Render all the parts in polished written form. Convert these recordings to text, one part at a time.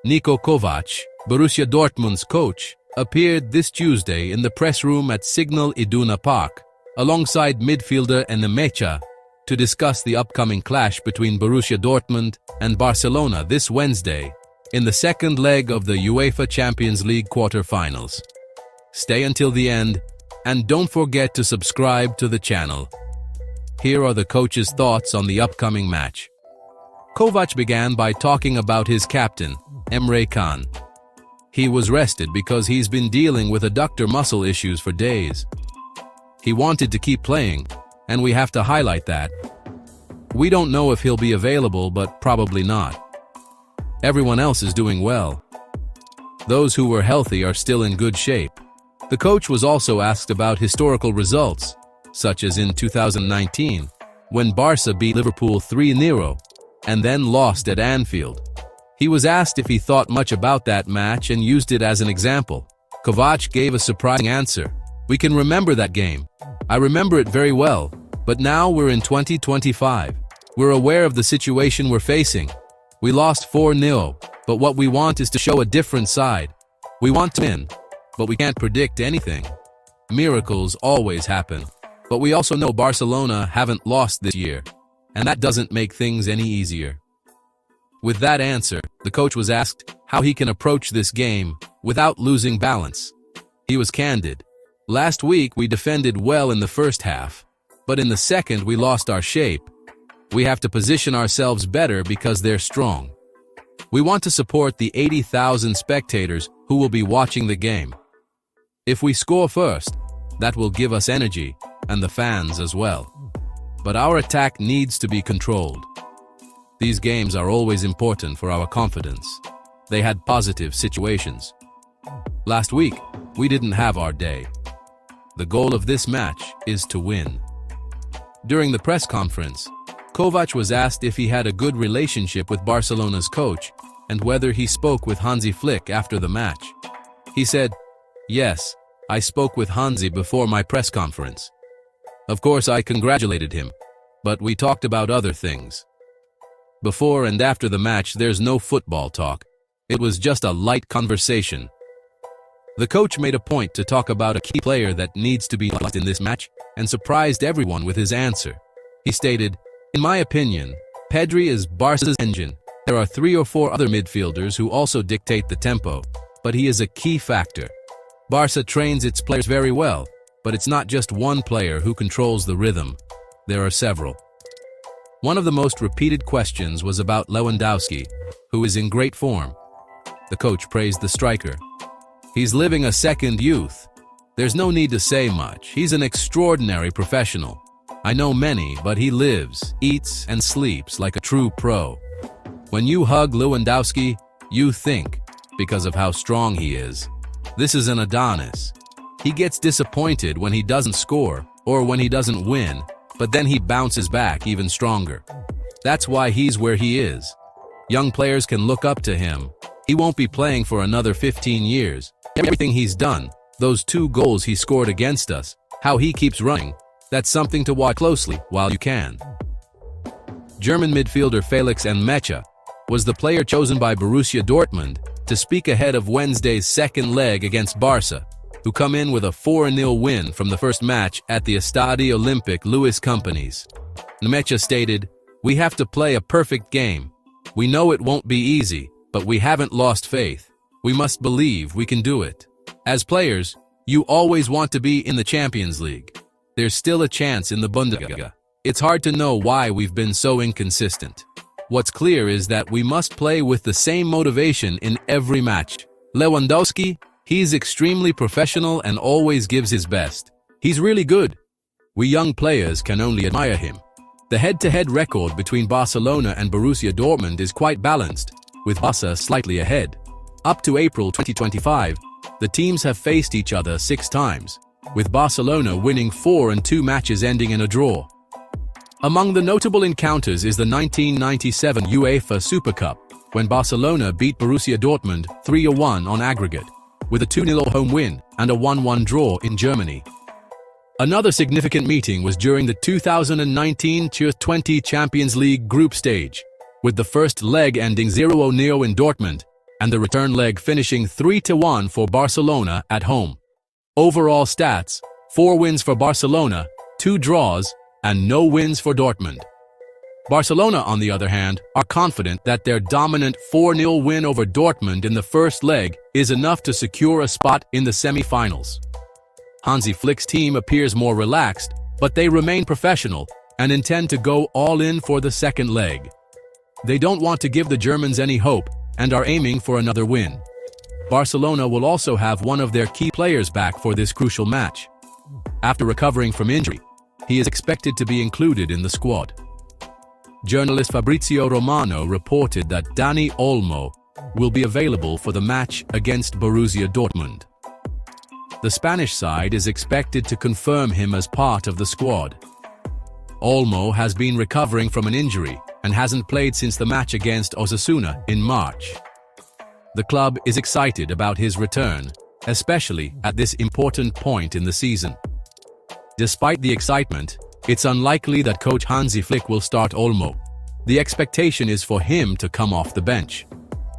Niko Kovac, Borussia Dortmund's coach, appeared this Tuesday in the press room at Signal Iduna Park, alongside midfielder Nemecha, to discuss the upcoming clash between Borussia Dortmund and Barcelona this Wednesday in the second leg of the UEFA Champions League quarter-finals. Stay until the end, and don't forget to subscribe to the channel. Here are the coach's thoughts on the upcoming match. Kovac began by talking about his captain, Emre Can. He was rested because he's been dealing with adductor muscle issues for days. He wanted to keep playing, and we have to highlight that. We don't know if he'll be available, but probably not. Everyone else is doing well. Those who were healthy are still in good shape. The coach was also asked about historical results, such as in 2019, when Barça beat Liverpool 3-0 and then lost at Anfield. He was asked if he thought much about that match and used it as an example. Kovac gave a surprising answer. "We can remember that game. I remember it very well, but now we're in 2025. We're aware of the situation we're facing. We lost 4-0, but what we want is to show a different side. We want to win, but we can't predict anything. Miracles always happen, but we also know Barcelona haven't lost this year, and that doesn't make things any easier." With that answer, the coach was asked how he can approach this game without losing balance. He was candid. "Last week we defended well in the first half, but in the second we lost our shape. We have to position ourselves better because they're strong. We want to support the 80,000 spectators who will be watching the game. If we score first, that will give us energy, and the fans as well. But our attack needs to be controlled. These games are always important for our confidence. They had positive situations. Last week, we didn't have our day. The goal of this match is to win." During the press conference, Kovac was asked if he had a good relationship with Barcelona's coach and whether he spoke with Hansi Flick after the match. He said, "Yes, I spoke with Hansi before my press conference. Of course, I congratulated him, but we talked about other things. Before and after the match, there's no football talk. It was just a light conversation." The coach made a point to talk about a key player that needs to be lost in this match and surprised everyone with his answer. He stated, "In my opinion, Pedri is Barca's engine. There are 3 or 4 other midfielders who also dictate the tempo, but he is a key factor. Barca trains its players very well, but it's not just one player who controls the rhythm. There are several." One of the most repeated questions was about Lewandowski, who is in great form. The coach praised the striker. "He's living a second youth. There's no need to say much. He's an extraordinary professional. I know many, but he lives, eats, and sleeps like a true pro. When you hug Lewandowski, you think, because of how strong he is, this is an Adonis. He gets disappointed when he doesn't score or when he doesn't win, but then he bounces back even stronger. That's why he's where he is. Young players can look up to him. He won't be playing for another 15 years. Everything he's done, those 2 goals he scored against us, how he keeps running, that's something to watch closely while you can." German midfielder Felix Nemecha was the player chosen by Borussia Dortmund to speak ahead of Wednesday's second leg against Barça, who come in with a 4-0 win from the first match at the Estadio Olympic Luis Companys. Nemecha stated, "We have to play a perfect game. We know it won't be easy, but we haven't lost faith. We must believe we can do it. As players, you always want to be in the Champions League. There's still a chance in the Bundesliga. It's hard to know why we've been so inconsistent. What's clear is that we must play with the same motivation in every match. Lewandowski, he's extremely professional and always gives his best. He's really good. We young players can only admire him." The head-to-head record between Barcelona and Borussia Dortmund is quite balanced, with Barça slightly ahead. Up to April 2025, the teams have faced each other 6 times, with Barcelona winning 4 and 2 matches ending in a draw. Among the notable encounters is the 1997 UEFA Super Cup, when Barcelona beat Borussia Dortmund 3-1 on aggregate, with a 2-0 home win and a 1-1 draw in Germany. Another significant meeting was during the 2019-20 Champions League group stage, with the first leg ending 0-0 in Dortmund and the return leg finishing 3-1 for Barcelona at home. Overall stats: 4 wins for Barcelona, 2 draws, and no wins for Dortmund. Barcelona, on the other hand, are confident that their dominant 4-0 win over Dortmund in the first leg is enough to secure a spot in the semi-finals. Hansi Flick's team appears more relaxed, but they remain professional and intend to go all in for the second leg. They don't want to give the Germans any hope and are aiming for another win. Barcelona will also have one of their key players back for this crucial match. After recovering from injury, he is expected to be included in the squad. Journalist Fabrizio Romano reported that Dani Olmo will be available for the match against Borussia Dortmund. The Spanish side is expected to confirm him as part of the squad. Olmo has been recovering from an injury and hasn't played since the match against Osasuna in March. The club is excited about his return, especially at this important point in the season. Despite the excitement, it's unlikely that coach Hansi Flick will start Olmo. The expectation is for him to come off the bench.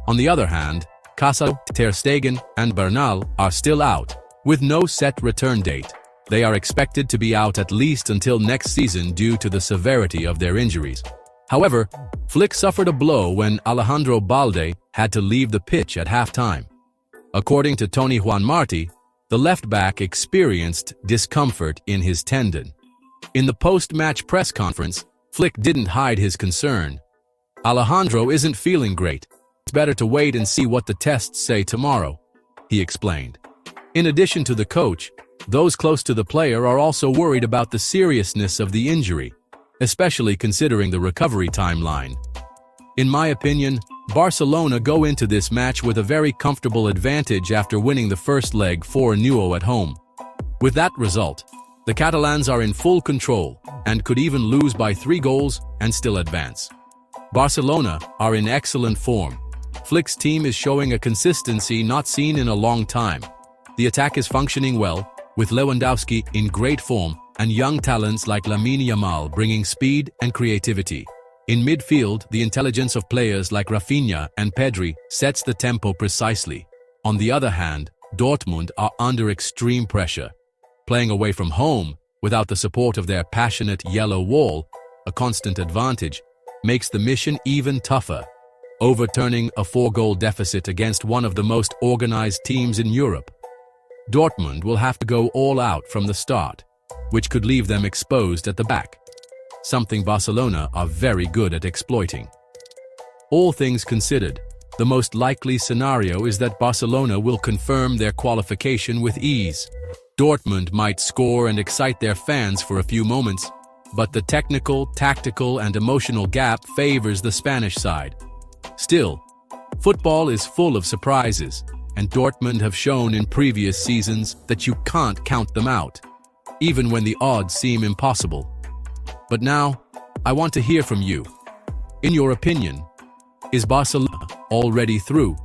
On the other hand, Cassano, Ter Stegen, and Bernal are still out, with no set return date. They are expected to be out at least until next season due to the severity of their injuries. However, Flick suffered a blow when Alejandro Balde had to leave the pitch at halftime. According to Tony Juan Martí, the left back experienced discomfort in his tendon. In the post-match press conference, Flick didn't hide his concern. "Alejandro isn't feeling great. It's better to wait and see what the tests say tomorrow," he explained. In addition to the coach, those close to the player are also worried about the seriousness of the injury, especially considering the recovery timeline. In my opinion, Barcelona go into this match with a very comfortable advantage after winning the first leg 4-0 at home. With that result, the Catalans are in full control and could even lose by 3 goals and still advance. Barcelona are in excellent form. Flick's team is showing a consistency not seen in a long time. The attack is functioning well, with Lewandowski in great form and young talents like Lamine Yamal bringing speed and creativity. In midfield, the intelligence of players like Rafinha and Pedri sets the tempo precisely. On the other hand, Dortmund are under extreme pressure. Playing away from home, without the support of their passionate yellow wall, a constant advantage, makes the mission even tougher. Overturning a 4-goal deficit against one of the most organized teams in Europe. Dortmund will have to go all out from the start, which could leave them exposed at the back, something Barcelona are very good at exploiting. All things considered, the most likely scenario is that Barcelona will confirm their qualification with ease. Dortmund might score and excite their fans for a few moments, but the technical, tactical, and emotional gap favors the Spanish side. Still, football is full of surprises, and Dortmund have shown in previous seasons that you can't count them out, even when the odds seem impossible. But now, I want to hear from you. In your opinion, is Barcelona already through?